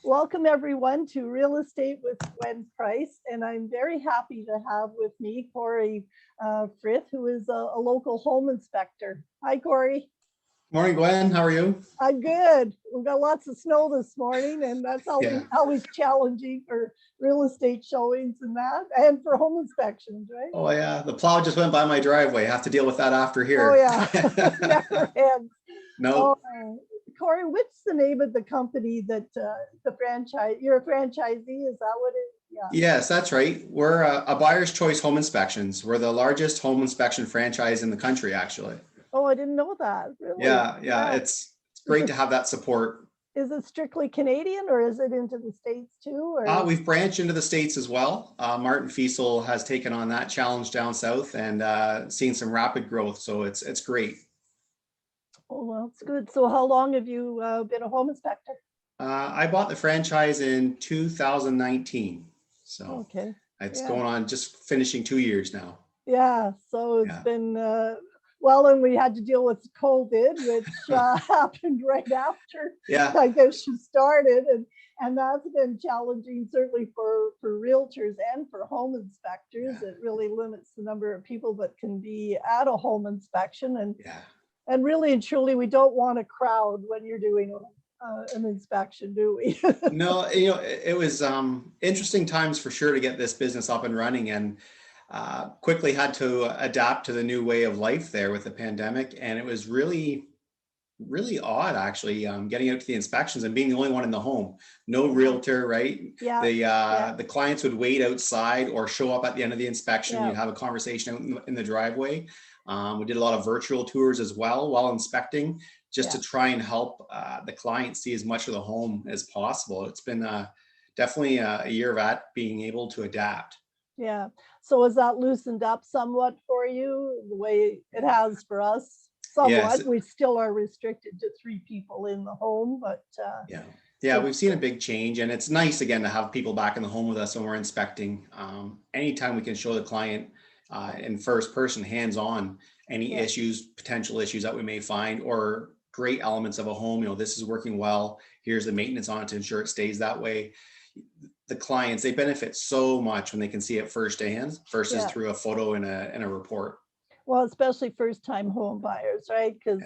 Welcome everyone to Real Estate with Gwen Price, and I'm very happy to have with me Cory Frith, who is a local home inspector. Hi, Cory. Morning, Gwen. How are you? I'm good. We've got lots of snow this morning, and that's always challenging for real estate showings and that, and for home inspections, right? Oh yeah, the plow just went by my driveway. I have to deal with that after here. Oh yeah, never ends. No. Oh, Cory, what's the name of the company that the franchise? You're a franchisee, is that what it is? Yeah. Yes, that's right. We're a Buyer's Choice Home Inspections. We're the largest home inspection franchise in the country, actually. Oh, I didn't know that. Really? Yeah. It's great to have that support. Is it strictly Canadian, or is it into the States too? Or? We've branched into the States as well. Martin Fiesel has taken on that challenge down south and seen some rapid growth. So it's great. Oh, well, it's good. So how long have you been a home inspector? I bought the franchise in 2019. So okay. It's going on, just finishing 2 years now. Yeah. So it's been, well, and we had to deal with COVID, which happened right after I guess you started. And that's been challenging, certainly for realtors and for home inspectors. It really limits the number of people that can be at a home inspection. And really and truly, we don't want a crowd when you're doing an inspection, do we? No, it was interesting times for sure to get this business up and running, and quickly had to adapt to the new way of life there with the pandemic. And it was really, really odd, actually, getting out to the inspections and being the only one in the home. No realtor, right? The clients would wait outside or show up at the end of the inspection. You'd have a conversation out in the driveway. We did a lot of virtual tours as well while inspecting, just to try and help the client see as much of the home as possible. It's been definitely a year of being able to adapt. Yeah. So has that loosened up somewhat for you, the way it has for us? Somewhat. Yes. We still are restricted to 3 people in the home, but we've seen a big change, and it's nice again to have people back in the home with us when we're inspecting. Anytime we can show the client in first person, hands-on, any issues, potential issues that we may find, or great elements of a home. This is working well. Here's the maintenance on it to ensure it stays that way. The clients, they benefit so much when they can see it firsthand versus through a photo in a report. Well, especially first-time home buyers, right? Because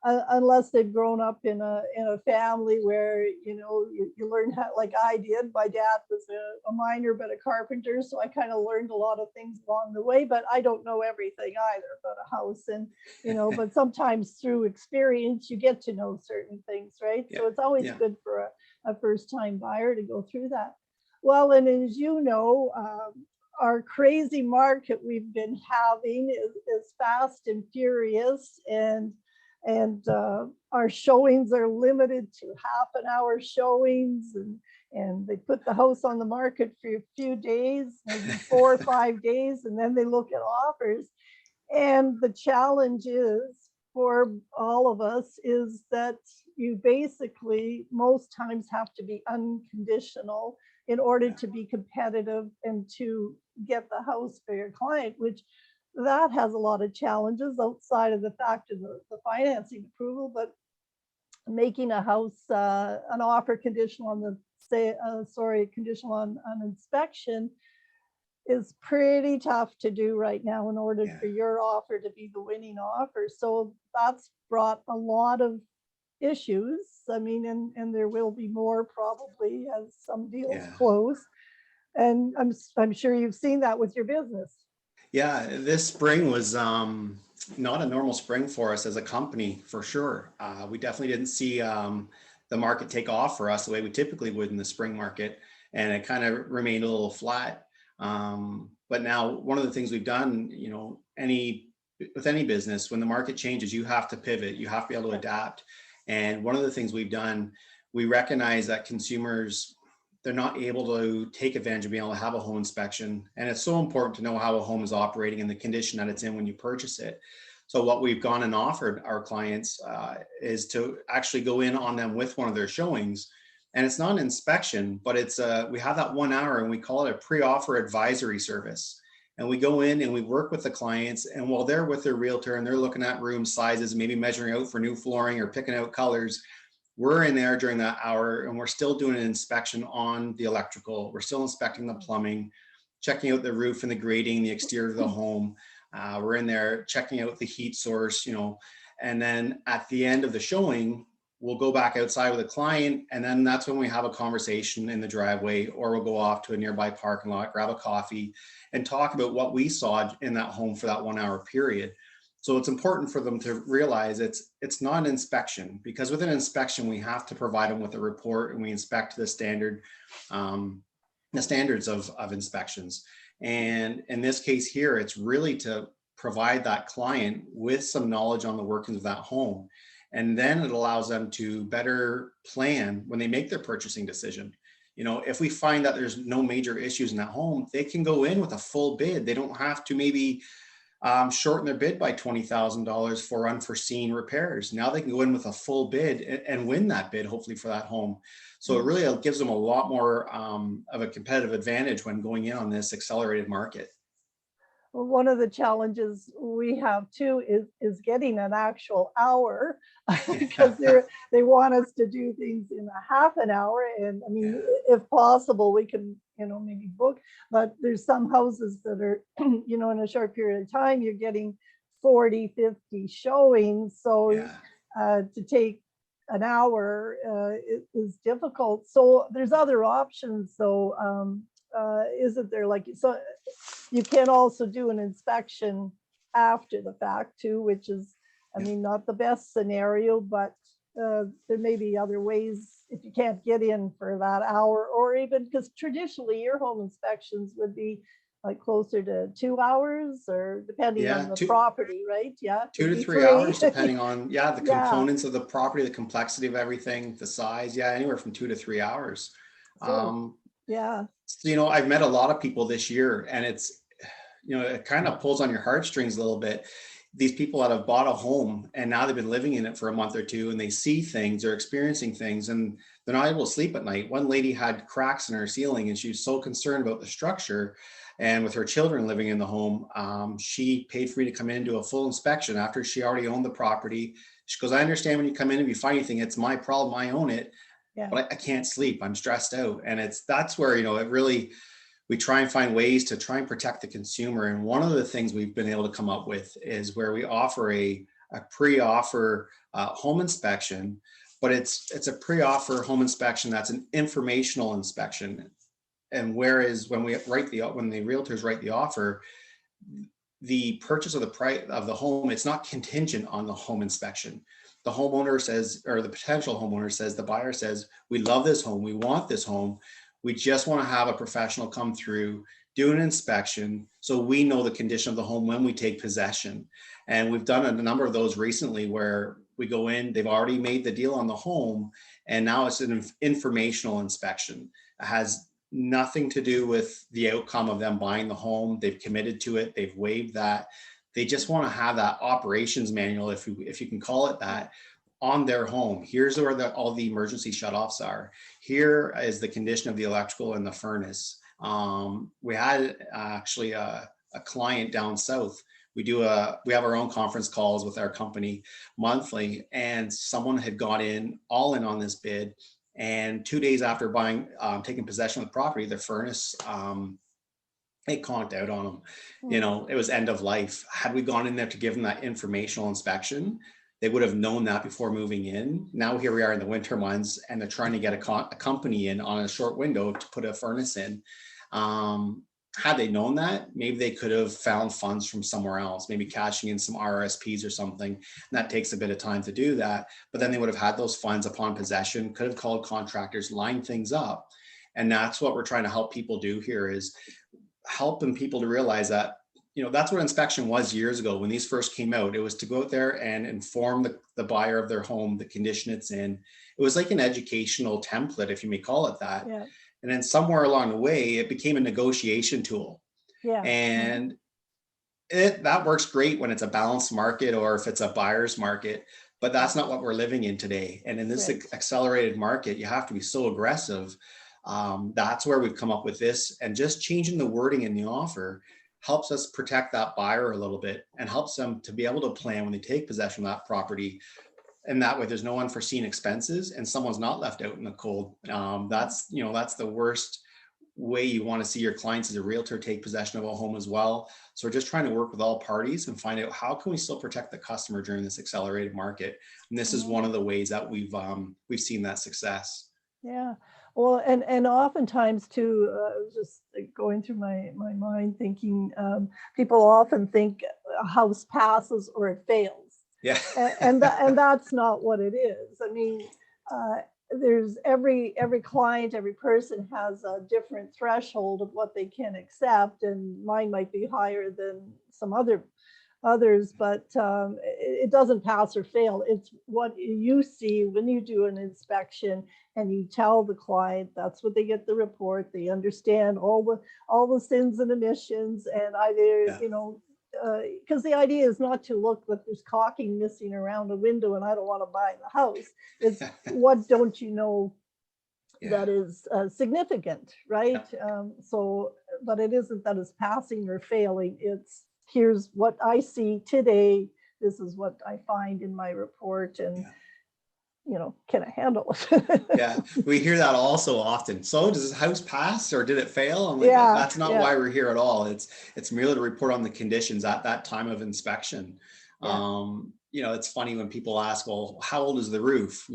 unless they've grown up in a family where you learn how, like I did. My dad was a miner but a carpenter, so I kind of learned a lot of things along the way. But I don't know everything either about a house, and but sometimes through experience you get to know certain things, right? So it's always good for a first-time buyer to go through that. Well, and as you know, our crazy market we've been having is fast and furious, and our showings are limited to half-an-hour showings, and they put the house on the market for a few days, maybe 4 or 5 days, and then they look at offers. And the challenge is for all of us is that you basically most times have to be unconditional in order to be competitive and to get the house for your client, which that has a lot of challenges outside of the fact of the financing approval. But making a house an offer conditional on conditional on inspection is pretty tough to do right now in order for your offer to be the winning offer. So that's brought a lot of issues. I mean, and there will be more probably as some deals close. And I'm sure you've seen that with your business. Yeah, this spring was not a normal spring for us as a company, for sure. We definitely didn't see the market take off for us the way we typically would in the spring market, and it kind of remained a little flat. But now one of the things we've done, with any business, when the market changes, you have to pivot, you have to be able to adapt. And one of the things we've done, we recognize that consumers, they're not able to take advantage of being able to have a home inspection. And it's so important to know how a home is operating and the condition that it's in when you purchase it. So what we've gone and offered our clients is to actually go in on them with one of their showings. And it's not an inspection, but it's we have that 1 hour, and we call it a pre-offer advisory service. And we go in and we work with the clients, and while they're with their realtor and they're looking at room sizes, maybe measuring out for new flooring or picking out colors, we're in there during that hour and we're still doing an inspection on the electrical. We're still inspecting the plumbing, checking out the roof and the grading, the exterior of the home. We're in there checking out the heat source, you know, and then at the end of the showing, we'll go back outside with a client, and then that's when we have a conversation in the driveway, or we'll go off to a nearby parking lot, grab a coffee, and talk about what we saw in that home for that 1 hour period. So it's important for them to realize it's not an inspection, because with an inspection, we have to provide them with a report and we inspect the standards of inspections. And in this case here, it's really to provide that client with some knowledge on the workings of that home. And then it allows them to better plan when they make their purchasing decision. You know, if we find that there's no major issues in that home, they can go in with a full bid. They don't have to maybe shorten their bid by $20,000 for unforeseen repairs. Now they can go in with a full bid and win that bid, hopefully, for that home. So it really gives them a lot more of a competitive advantage when going in on this accelerated market. Well, one of the challenges we have too is getting an actual hour, because they want us to do things in a half an hour. And I mean, if possible, we can, you know, maybe book, but there's some houses that are, you know, in a short period of time, you're getting 40, 50 showings. So to take an hour is difficult. So there's other options. So isn't there, like, so you can also do an inspection after the fact too, which is, I mean, not the best scenario, but there may be other ways if you can't get in for that hour, or even because traditionally your home inspections would be like closer to 2 hours, or depending on the property, right? Yeah. 2 to 3 hours, depending on, the components of the property, the complexity of everything, the size. Yeah, anywhere from 2 to 3 hours. So, you know, I've met a lot of people this year, and it's, you know, it kind of pulls on your heartstrings a little bit. These people that have bought a home and now they've been living in it for a month or two, and they see things, they're experiencing things, and they're not able to sleep at night. One lady had cracks in her ceiling and she was so concerned about the structure. And with her children living in the home, she paid for me to come in and do a full inspection after she already owned the property. She goes, I understand when you come in and you find anything, it's my problem, I own it. But I can't sleep. I'm stressed out. And that's where, you know, it really, we try and find ways to try and protect the consumer. And one of the things we've been able to come up with is where we offer a pre-offer home inspection, but it's a pre-offer home inspection that's an informational inspection. And whereas when the realtors write the offer, the purchase of the price of the home, it's not contingent on the home inspection. The homeowner says, or the potential homeowner says, the buyer says, we love this home, we want this home, we just want to have a professional come through, do an inspection, so we know the condition of the home when we take possession. And we've done a number of those recently where we go in, they've already made the deal on the home, and now it's an informational inspection. It has nothing to do with the outcome of them buying the home. They've committed to it, they've waived that. They just want to have that operations manual, if you can call it that, on their home. Here's where all the emergency shutoffs are. Here is the condition of the electrical and the furnace. We had actually a client down south. We have our own conference calls with our company monthly, and someone had got all in on this bid. And 2 days after taking possession of the property, the furnace, it conked out on them. You know, it was end of life. Had we gone in there to give them that informational inspection, they would have known that before moving in. Now here we are in the winter months, and they're trying to get a company in on a short window to put a furnace in. Had they known that, maybe they could have found funds from somewhere else, maybe cashing in some RSPs or something. And that takes a bit of time to do that. But then they would have had those funds upon possession, could have called contractors, lined things up. And that's what we're trying to help people do here, is helping people to realize that, you know, that's what inspection was years ago when these first came out. It was to go out there and inform the buyer of their home, the condition it's in. It was like an educational template, if you may call it that. Yeah. And then somewhere along the way, it became a negotiation tool. Yeah. And that works great when it's a balanced market or if it's a buyer's market, but that's not what we're living in today. And in this accelerated market, you have to be so aggressive. That's where we've come up with this, and just changing the wording in the offer helps us protect that buyer a little bit and helps them to be able to plan when they take possession of that property and that way there's no unforeseen expenses and someone's not left out in the cold. That's, that's the worst way you want to see your clients as a realtor take possession of a home as well. So we're just trying to work with all parties and find out how can we still protect the customer during this accelerated market. And this is one of the ways that we've seen that success. Yeah. Well, and oftentimes too, I was just going through my mind thinking, people often think a house passes or it fails. Yeah. and that's not what it is. I mean, there's every client, every person has a different threshold of what they can accept, and mine might be higher than some others, but it doesn't pass or fail. It's what you see when you do an inspection and you tell the client. That's what they get the report. They understand all the sins and omissions, and either because the idea is not to look like there's caulking missing around a window and I don't want to buy the house. It's what don't you know that is significant, right? So, but it isn't that it's passing or failing. It's here's what I see today. This is what I find in my report, and can I handle it? Yeah, we hear that also often. So does this house pass or did it fail? I'm like, that's not why we're here at all. It's merely to report on the conditions at that time of inspection. It's funny when people ask, well, how old is the roof?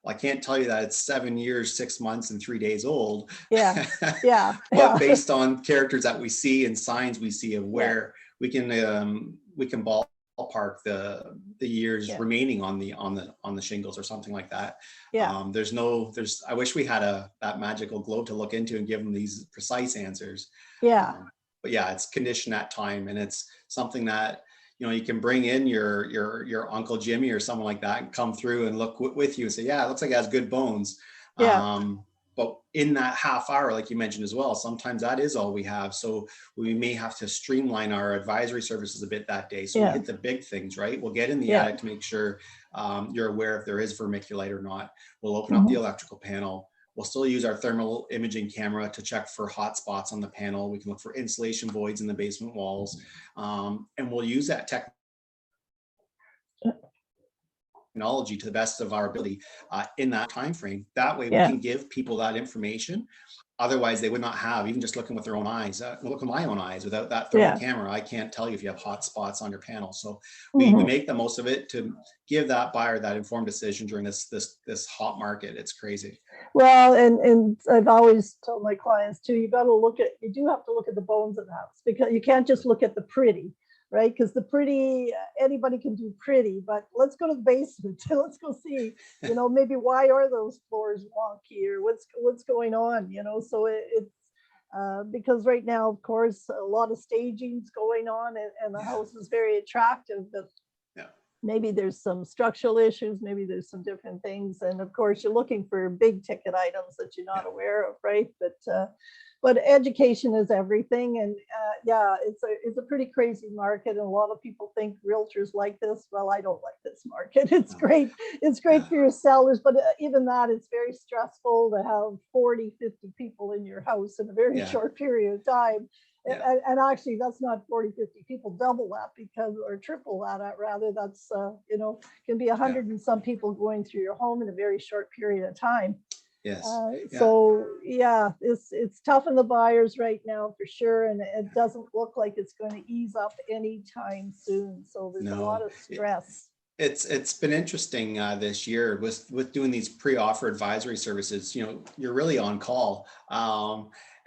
I can't tell you that it's 7 years, 6 months, and 3 days old. But based on characters that we see and signs we see of where we can ballpark the years remaining on the shingles or something like that. I wish we had that magical globe to look into and give them these precise answers. But it's condition at time, and it's something that you can bring in your Uncle Jimmy or someone like that and come through and look with you and say, it looks like it has good bones. But in that half hour, like you mentioned as well, sometimes that is all we have. So we may have to streamline our advisory services a bit that day. So we hit the big things, right? We'll get in the attic to make sure you're aware if there is vermiculite or not. We'll open up the electrical panel. We'll still use our thermal imaging camera to check for hot spots on the panel. We can look for insulation voids in the basement walls. And we'll use that technology to the best of our ability in that time frame. That way we can give people that information. Otherwise they would not have, even just looking with their own eyes. Look with my own eyes, without that thermal camera, I can't tell you if you have hot spots on your panel. So we make the most of it to give that buyer that informed decision during this hot market. It's crazy. Well, and I've always told my clients too, you do have to look at the bones of the house, because you can't just look at the pretty. Right, because the pretty, anybody can do pretty, but let's go to the basement. Let's go see, maybe why are those floors wonky, or what's going on, So it's because right now, of course, a lot of staging's going on, and the house is very attractive, but maybe there's some structural issues, maybe there's some different things, and of course, you're looking for big ticket items that you're not aware of, right? But education is everything, and it's a pretty crazy market, and a lot of people think realtors like this. Well, I don't like this market. It's great. It's great for your sellers, but even that, it's very stressful to have 40, 50 people in your house in a very short period of time. And actually, that's not 40, 50 people, double that or triple that rather. That's, can be 100 and some people going through your home in a very short period of time. So it's tough on the buyers right now for sure, and it doesn't look like it's going to ease up anytime soon. So there's a lot of stress. It's been interesting this year with doing these pre-offer advisory services. You're really on call,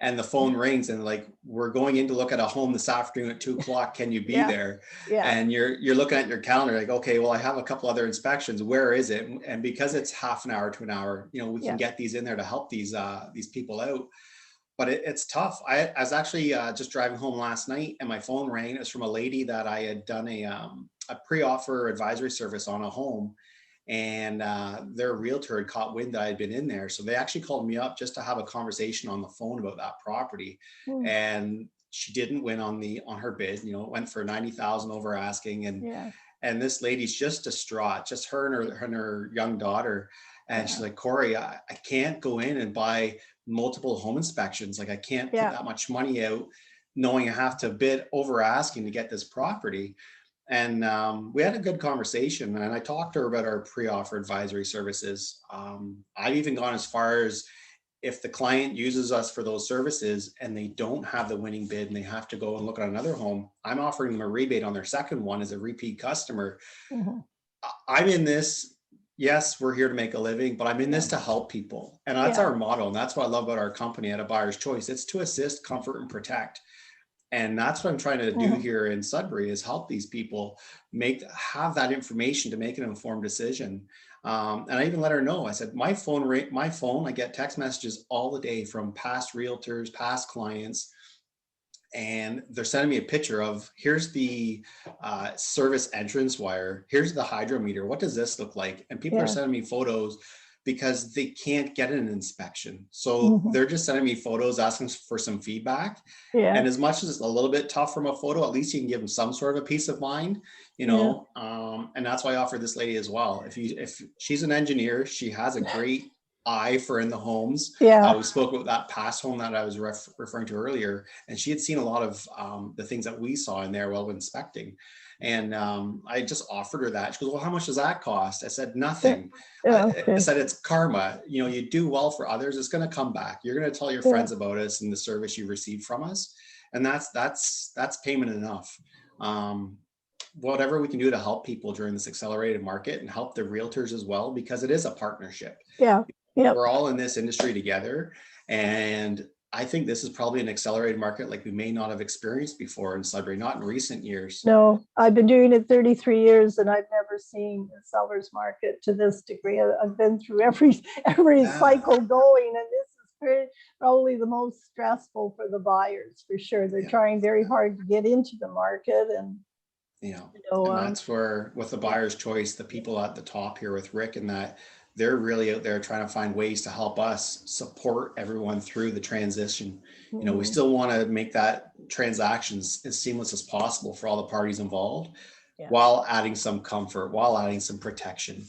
and the phone rings, and like, we're going in to look at a home this afternoon at 2:00. Can you be there? And you're looking at your calendar like, okay, well, I have a couple other inspections. Where is it? And because it's half an hour to an hour, we can get these in there to help these people out. But it's tough. I was actually just driving home last night, and my phone rang. It was from a lady that I had done a pre-offer advisory service on a home, and their realtor had caught wind that I had been in there. So they actually called me up just to have a conversation on the phone about that property. And she didn't win on her bid. It went for 90,000 over asking, and this lady's just distraught, just her and her young daughter. And she's like, Cory, I can't go in and buy multiple home inspections. Like, I can't put that much money out knowing I have to bid over asking to get this property. And we had a good conversation, and I talked to her about our pre-offer advisory services. I've even gone as far as, if the client uses us for those services and they don't have the winning bid and they have to go and look at another home, I'm offering them a rebate on their second one as a repeat customer. Mhm. I'm in this, yes, we're here to make a living, but I'm in this Yeah. to help people. And that's Yeah. our motto. And that's what I love about our company at A Buyer's Choice. It's to assist, comfort, and protect. And that's what I'm trying to do Mhm. here in Sudbury, is help these people have that information to make an informed decision. And I even let her know, I said, my phone, I get text messages all the day from past realtors, past clients, and they're sending me a picture of, here's the service entrance wire, here's the hydrometer, what does this look like? And people are Yeah. sending me photos because they can't get an inspection, so Mhm. they're just sending me photos asking for some feedback. Yeah. And as much as it's a little bit tough from a photo, at least you can give them some sort of a peace of mind, Yeah. and that's why I offer this lady as well. If she's an engineer, she has a great eye for in the homes. Yeah. We spoke about that past home that I was referring to earlier, and she had seen a lot of the things that we saw in there while inspecting. And I just offered her that. She goes, well, how much does that cost? I said, Yeah. nothing. Yeah. I Okay. said, it's karma. You do well for others, it's going to come back. You're going to tell your Yeah. friends about us and the service you received from us. And that's payment enough. Whatever we can do to help people during this accelerated market and help the realtors as well, because it is a partnership. Yeah. Yep. We're all in this industry together. And I think this is probably an accelerated market like we may not have experienced before in Sudbury, not in recent years. No, I've been doing it 33 years and I've never seen a seller's market to this degree. I've been through every Yeah. cycle going, and this is probably the most stressful for the buyers, for sure. They're trying very hard to get into the market, and and that's where, with the Buyer's Choice, the people at the top here with Rick and that, they're really out there trying to find ways to help us support everyone through the transition. We still want to make that transactions as seamless as possible for all the parties involved, while adding some comfort, while adding some protection.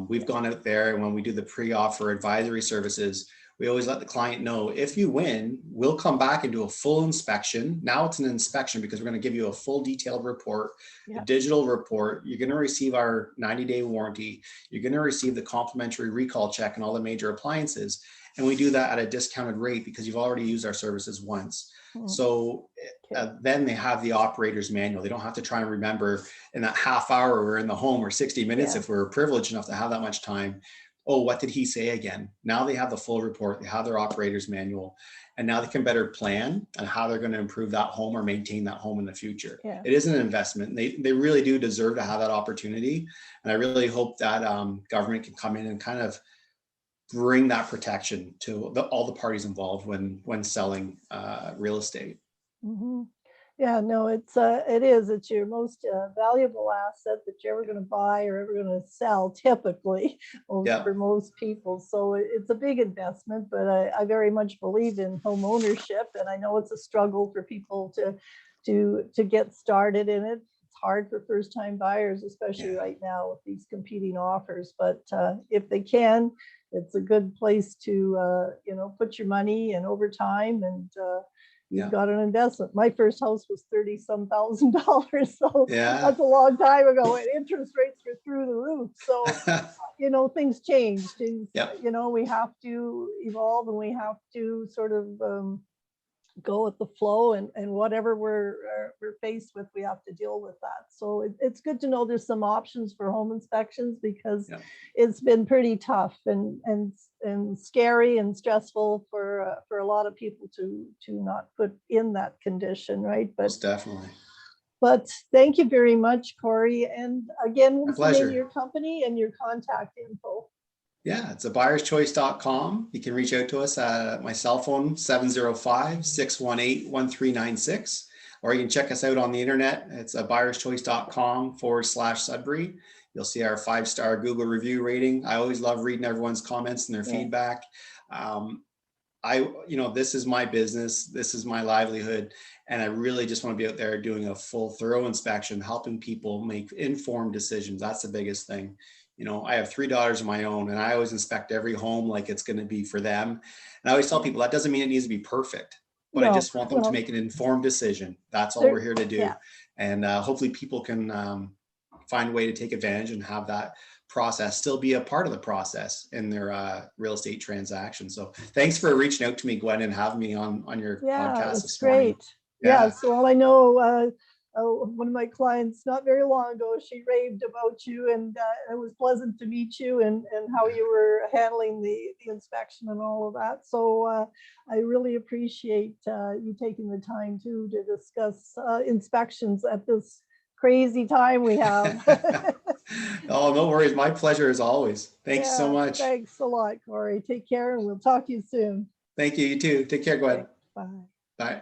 We've gone out there, and when we do the pre-offer advisory services, we always let the client know, if you win, we'll come back and do a full inspection. Now it's an inspection because we're going to give you a full detailed report, a digital report. You're going to receive our 90-day warranty. You're going to receive the complimentary recall check and all the major appliances. And we do that at a discounted rate because you've already used our services once. So then they have the operator's manual. They don't have to try and remember in that half hour we're in the home, or 60 minutes if we're privileged enough to have that much time. Oh, what did he say again? Now they have the full report, they have their operator's manual, and now they can better plan on how they're going to improve that home or maintain that home in the future. It is an investment. They really do deserve to have that opportunity. And I really hope that government can come in and kind of bring that protection to all the parties involved when selling real estate. Yeah, no, it's your most valuable asset that you're ever going to buy or ever going to sell, typically, for most people. So it's a big investment, but I very much believe in home ownership, and I know it's a struggle for people to get started in it. It's hard for first-time buyers, especially right now with these competing offers. But if they can, it's a good place to put your money in over time, and you've got an investment. My first house was $30-some thousand, so that's a long time ago, and interest rates were through the roof. So things changed. We have to evolve, and we have to sort of go with the flow, and whatever we're faced with, we have to deal with that. So it's good to know there's some options for home inspections, because it's been pretty tough and scary and stressful for a lot of people to not put in that condition, right? But most definitely. But thank you very much, Cory. And again, what's the name of your company and your contact info? Yeah, it's abuyerschoice.com. You can reach out to us at my cell phone, 705-618-1396, or you can check us out on the internet. It's abuyerschoice.com/Sudbury. You'll see our 5-star Google review rating. I always love reading everyone's comments and their feedback. This is my business. This is my livelihood. And I really just want to be out there doing a full, thorough inspection, helping people make informed decisions. That's the biggest thing. I have 3 daughters of my own, and I always inspect every home like it's going to be for them. And I always tell people that doesn't mean it needs to be perfect, but I just want them to make an informed decision. That's all we're here to do. and hopefully people can find a way to take advantage and have that process still be a part of the process in their real estate transaction. So thanks for reaching out to me, Gwen, and having me on your podcast this morning. Great. Yes, well, I know one of my clients not very long ago, she raved about you, and it was pleasant to meet you, and how you were handling the inspection and all of that. So I really appreciate you taking the time to discuss inspections at this crazy time we have. Oh, no worries. My pleasure as always. Thanks so much. Thanks a lot, Cory. Take care, and we'll talk to you soon. Thank you. You too. Take care, Gwen. Bye. Bye.